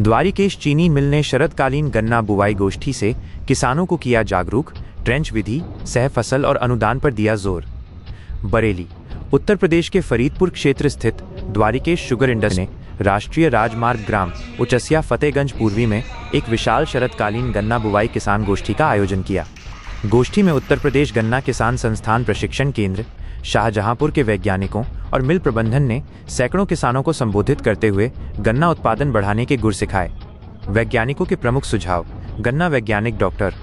द्वारिकेश चीनी मिल ने शरदकालीन गन्ना बुवाई गोष्ठी से किसानों को किया जागरूक, ट्रेंच विधि, सह फसल और अनुदान पर दिया जोर। बरेली, उत्तर प्रदेश के फरीदपुर क्षेत्र स्थित द्वारिकेश शुगर इंडस्ट्री ने राष्ट्रीय राजमार्ग ग्राम उचसिया फतेहगंज पूर्वी में एक विशाल शरदकालीन गन्ना बुवाई किसान गोष्ठी का आयोजन किया। गोष्ठी में उत्तर प्रदेश गन्ना किसान संस्थान प्रशिक्षण केंद्र शाहजहांपुर के वैज्ञानिकों और मिल प्रबंधन ने सैकड़ों किसानों को संबोधित करते हुए गन्ना उत्पादन बढ़ाने के गुर सिखाए। वैज्ञानिकों के प्रमुख सुझाव। गन्ना वैज्ञानिक डॉक्टर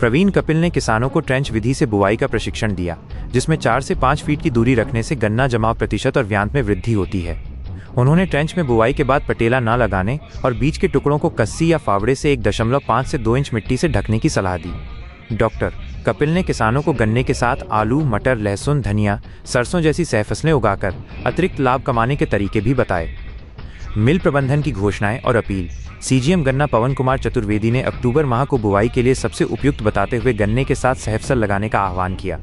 प्रवीण कपिल ने किसानों को ट्रेंच विधि से बुवाई का प्रशिक्षण दिया, जिसमें 4 से 5 फीट की दूरी रखने से गन्ना जमाव प्रतिशत और व्यांत में वृद्धि होती है। उन्होंने ट्रेंच में बुवाई के बाद पटेला न लगाने और बीज के टुकड़ों को कस्सी या फावड़े से 1.5 से 2 इंच मिट्टी से ढकने की सलाह दी। डॉक्टर कपिल ने किसानों को गन्ने के साथ आलू, मटर, लहसुन, धनिया, सरसों जैसी सहफसलें उगाकर अतिरिक्त लाभ कमाने के तरीके भी बताए। मिल प्रबंधन की घोषणाएं और अपील। सीजीएम गन्ना पवन कुमार चतुर्वेदी ने अक्टूबर माह को बुवाई के लिए सबसे उपयुक्त बताते हुए गन्ने के साथ सहफसल लगाने का आह्वान किया।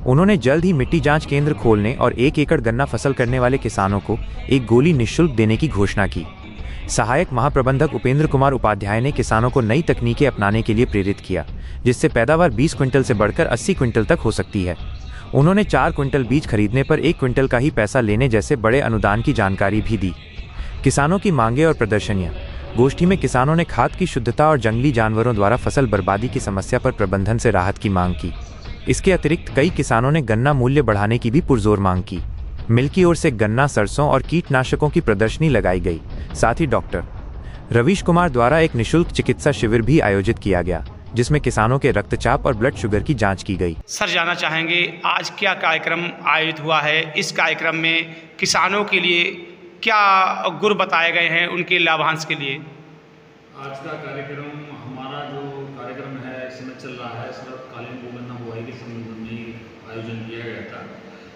उन्होंने जल्द ही मिट्टी जांच केंद्र खोलने और 1 एकड़ गन्ना फसल करने वाले किसानों को 1 गोली निःशुल्क देने की घोषणा की। सहायक महाप्रबंधक उपेंद्र कुमार उपाध्याय ने किसानों को नई तकनीकें अपनाने के लिए प्रेरित किया, जिससे पैदावार 20 क्विंटल से बढ़कर 80 क्विंटल तक हो सकती है। उन्होंने 4 क्विंटल बीज खरीदने पर 1 क्विंटल का ही पैसा लेने जैसे बड़े अनुदान की जानकारी भी दी। किसानों की मांगें और प्रदर्शनियां। गोष्ठी में किसानों ने खाद की शुद्धता और जंगली जानवरों द्वारा फसल बर्बादी की समस्या पर प्रबंधन से राहत की मांग की। इसके अतिरिक्त कई किसानों ने गन्ना मूल्य बढ़ाने की भी पुरजोर मांग की। मिल की ओर से गन्ना, सरसों और कीटनाशकों की प्रदर्शनी लगाई गई। साथ ही डॉक्टर रवीश कुमार द्वारा एक निःशुल्क चिकित्सा शिविर भी आयोजित किया गया, जिसमें किसानों के रक्तचाप और ब्लड शुगर की जांच की गई। सर, जानना चाहेंगे आज क्या कार्यक्रम आयोजित हुआ है? इस कार्यक्रम में किसानों के लिए क्या गुर बताए गए हैं उनके लाभांश के लिए? आज का कार्यक्रम, हमारा जो कार्यक्रम है इस समय चल रहा है, शरदकालीन गन्ना बुवाई के संबंध में आयोजन किया गया था।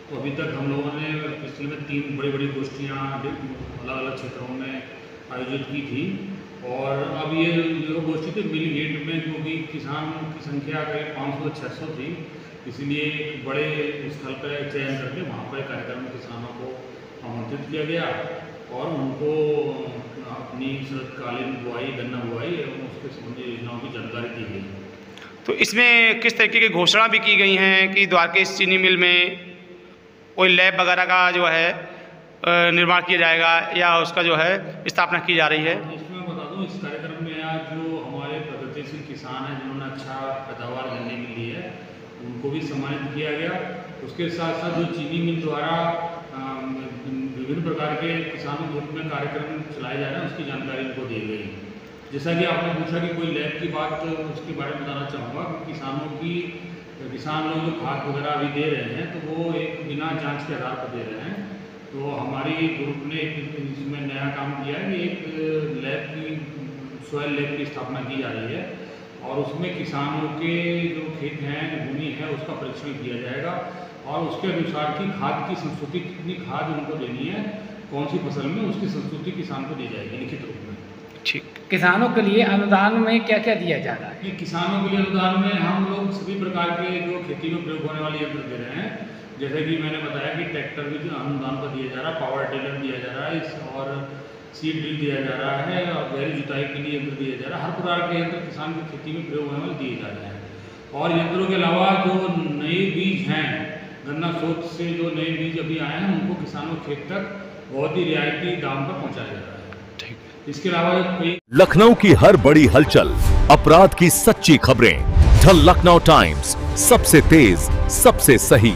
तो अभी तक हम लोगों ने पिछले में 3 बड़ी गोष्ठियाँ अलग अलग क्षेत्रों में आयोजित की थी। और अब ये जो गोष्ठी थी मिल गेट में, क्योंकि किसान की संख्या करीब 500-600 थी, इसीलिए एक बड़े स्थल पर चयन करके वहाँ पर कार्यक्रम में किसानों को आमंत्रित किया गया और उनको अपनी शरदकालीन बुवाई, गन्ना बुवाई एवं उसके संबंधी योजनाओं की जानकारी दी गई। तो इसमें किस तरीके की घोषणा भी की गई हैं कि द्वारकेश चीनी मिल में कोई लैब वगैरह का जो है निर्माण किया जाएगा या उसका जो है स्थापना की जा रही है? इसमें बता दूं, इस कार्यक्रम में आज जो हमारे प्रगतिशील किसान हैं जिन्होंने अच्छा पैदावार गन्ने की ली है, उनको भी सम्मानित किया गया। उसके साथ साथ जो चीनी मिल द्वारा विभिन्न प्रकार के किसानों के रूप में कार्यक्रम चलाए जा रहे हैं, उसकी जानकारी उनको दी गई। जैसा कि आपने पूछा कि कोई लैब की बात, तो उसके बारे में बताना चाहूँगा कि किसान लोग जो खाद वगैरह अभी दे रहे हैं तो वो एक बिना जांच के आधार पर दे रहे हैं। तो हमारी ग्रुप ने इसमें नया काम किया है कि एक लैब की, सॉइल लैब की स्थापना की जा रही है और उसमें किसानों के जो खेत हैं, भूमि है, उसका परीक्षण किया जाएगा और उसके अनुसार की खाद की संस्तुति, कितनी खाद उनको देनी है, कौन सी फसल में, उसकी संस्तुति किसान को दी जाएगी लिखित रूप में। ठीक। किसानों के लिए अनुदान में क्या क्या दिया जा रहा है? किसानों के लिए अनुदान में हम लोग सभी प्रकार के जो खेती में प्रयोग होने वाले यंत्र दे रहे हैं। जैसे कि मैंने बताया कि ट्रैक्टर भी अनुदान पर दिया जा रहा है, पावर टिलर दिया जा रहा है और सीड ड्रिल दिया जा रहा है और गहरी जुताई के लिए यंत्र दिया जा रहा है। हर प्रकार के यंत्र किसान की खेती में प्रयोग होने वाले दिए जा रहे हैं। और यंत्रों के अलावा जो नए बीज हैं, गन्ना शोध से जो नए बीज अभी आए हैं, उनको किसानों के खेत तक बहुत ही रियायती दाम पर पहुँचाया जा रहा है। इसके अलावा लखनऊ की हर बड़ी हलचल, अपराध की सच्ची खबरें, द लखनऊ टाइम्स, सबसे तेज, सबसे सही।